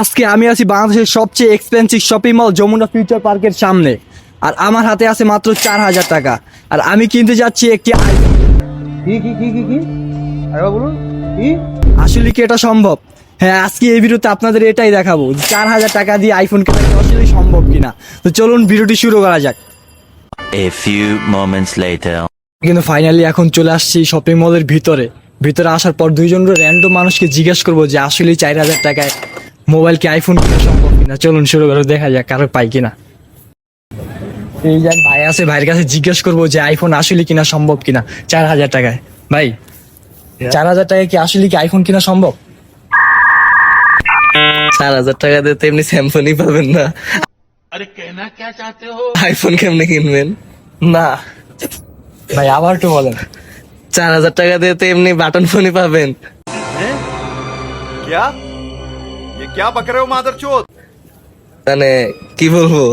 আজকে আমি আছি বাংলাদেশের সবচেয়ে expensive shopping mall Jamuna future পার্কের সামনে, আর আমার হাতে আছে মাত্র 4,000 টাকা, আর আমি কিনতে যাচ্ছি একটি আসলে কি এটা সম্ভব? হ্যাঁ, আজকে এই ভিডিওতে আপনাদের এটাই দেখাবো, 4,000 টাকা দিয়ে আইফোন কেনা আসলে সম্ভব কিনা। তো চলুন ভিডিওটি শুরু করা যাক। A few moments later. কিন্তু ফাইনালি এখন চলে আসছি শপিং মলের ভিতরে আসার পর দুইজন র্যান্ডম মানুষকে জিজ্ঞেস করবো যে আসলে 4,000 টাকায় মোবাইল কি আইফোন কিনা সম্ভব কিনা। চলুন শুরু করে দেখা যাক কারো পাই কিনা। এই যে ভাই আছে, ভাইয়ের কাছে জিজ্ঞেস করবো যে আইফোন আসলে কিনা সম্ভব কিনা 4,000 টাকায়। ভাই, 4,000 টাকায় কি আসলে কি আইফোন কিনা সম্ভব? 4,000 টাকা দিয়ে তো এমনি স্যামসংই পাবেন না। আরে কেনা কে চাতে হো? আইফোন কেমনে কিনবেন? না ভাই, আবার একটু বলেন। 4,000 টাকা দিয়ে তো এমনি বাটন ফোনই পাবেন। क्या ये क्या बक रहे हो मादरचोद? মানে কি বলবো,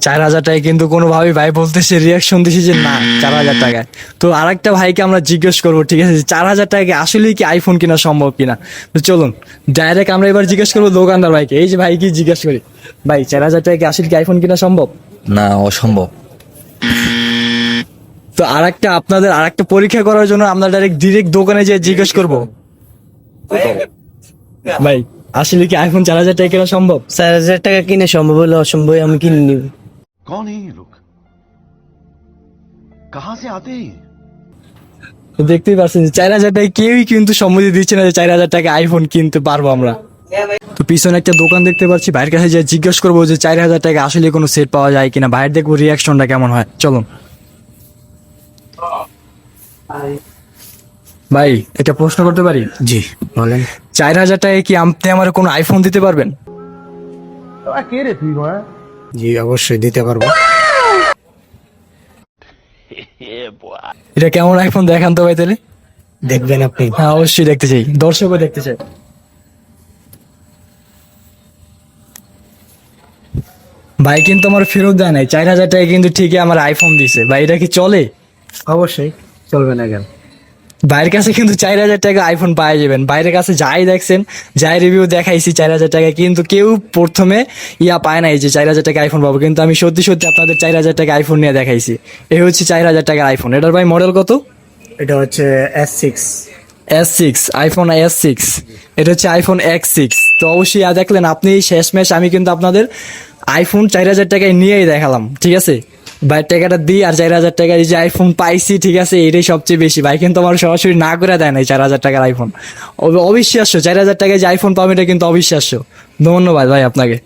4,000 টাকায় কিন্তু কোনোভাবেই ভাই বলতেছে, রিয়াকশন দিছি যে না 4,000 টাকায়। তো আরেকটা ভাইকে আমরা জিজ্ঞেস করবো, ঠিক আছে, 4,000 টাকায় আসলেই কি আইফোন কিনা সম্ভব কিনা। তো চলুন ডাইরেক্ট আমরা এবার জিজ্ঞেস করবো দোকানদার ভাইকে। এই যে ভাই কি জিজ্ঞেস করি, ভাই 4,000 টাকায় কি আসলে কি আইফোন কিনা সম্ভব? না অসম্ভব। তো আপনাদের আরেকটা পরীক্ষা করার জন্য আমরা ডিরেক্ট দোকানে যেয়ে জিজ্ঞেস করবো, ভাই আসলে কি আইফোন 4,000 টাকা কেনা সম্ভব? 4,000 টাকা কিনে সম্ভব হলে অসম্ভব আমি কিনে নিব। कौन है ये लोग? कहां से आते हैं? তো দেখতেই পাচ্ছেন যে 4,000 টাকা কেউই কিন্তু সম্মতি দিচ্ছে না যে 4,000 টাকা আইফোন কিনতে পারবো আমরা। তো পিছনে একটা দোকান দেখতে পাচ্ছি, ভাইয়ের কাছে যে জিজ্ঞেস করবো যে 4,000 টাকা আসলে কোনো সেট পাওয়া যায় কিনা। ভাইয়ের দেখবো রিয়াকশনটা কেমন হয়। চলুন ভাই, একটা প্রশ্ন করতে পারি? জি বলেন। 4,000 টাকায় কি আপনি আমার কোনো আইফোন দিতে পারবেন? জি অবশ্যই দিতে পারবো। এটা কেমন আইফোন দেখান তো ভাই তাহলে। দেখবেন আপনি? হ্যাঁ অবশ্যই দেখতে চাই, দর্শকও দেখতে চাই। ভাই কিন্তু আমার ফেরত দেয় নাই 4,000 টাকা, কিন্তু ঠিকই আমার আইফোন দিছে। ভাই এটা কি চলে? অবশ্যই চলবে না কেন? ভাইয়ের কাছে কিন্তু 4,000 টাকা আইফোন পাওয়া যাবেন। বাইরের কাছে যাই দেখছেন, যাই রিভিউ দেখাইছি 4,000 টাকা, কিন্তু কেউ প্রথমে পায় নাই যে 4,000 টাকা আইফোন পাবো। কিন্তু আমি সত্যি সত্যি আপনাদের 4,000 টাকা আইফোন নিয়ে দেখাইছি। এই হচ্ছে 4,000 টাকার আইফোন। এটার ভাই মডেল কত? এটা হচ্ছে S6। S6, iPhone S6। এটা হচ্ছে আইফোন X6। তো অবশ্যই দেখলেন আপনি শেষমেশ আমি কিন্তু আপনাদের আইফোন 4,000 টাকায় নিয়েই দেখালাম, ঠিক আছে। ভাই টাকাটা দিই আর 4,000 টাকায় যে আইফোন পাইছি, ঠিক আছে, এটাই সবচেয়ে বেশি। ভাই কিন্তু আমার সরাসরি না করে দেয় নাই 4,000 টাকার আইফোন। অবিশ্বাস্য, 4,000 টাকায় যে আইফোন পাবেন এটা কিন্তু অবিশ্বাস্য। ধন্যবাদ ভাই আপনাকে।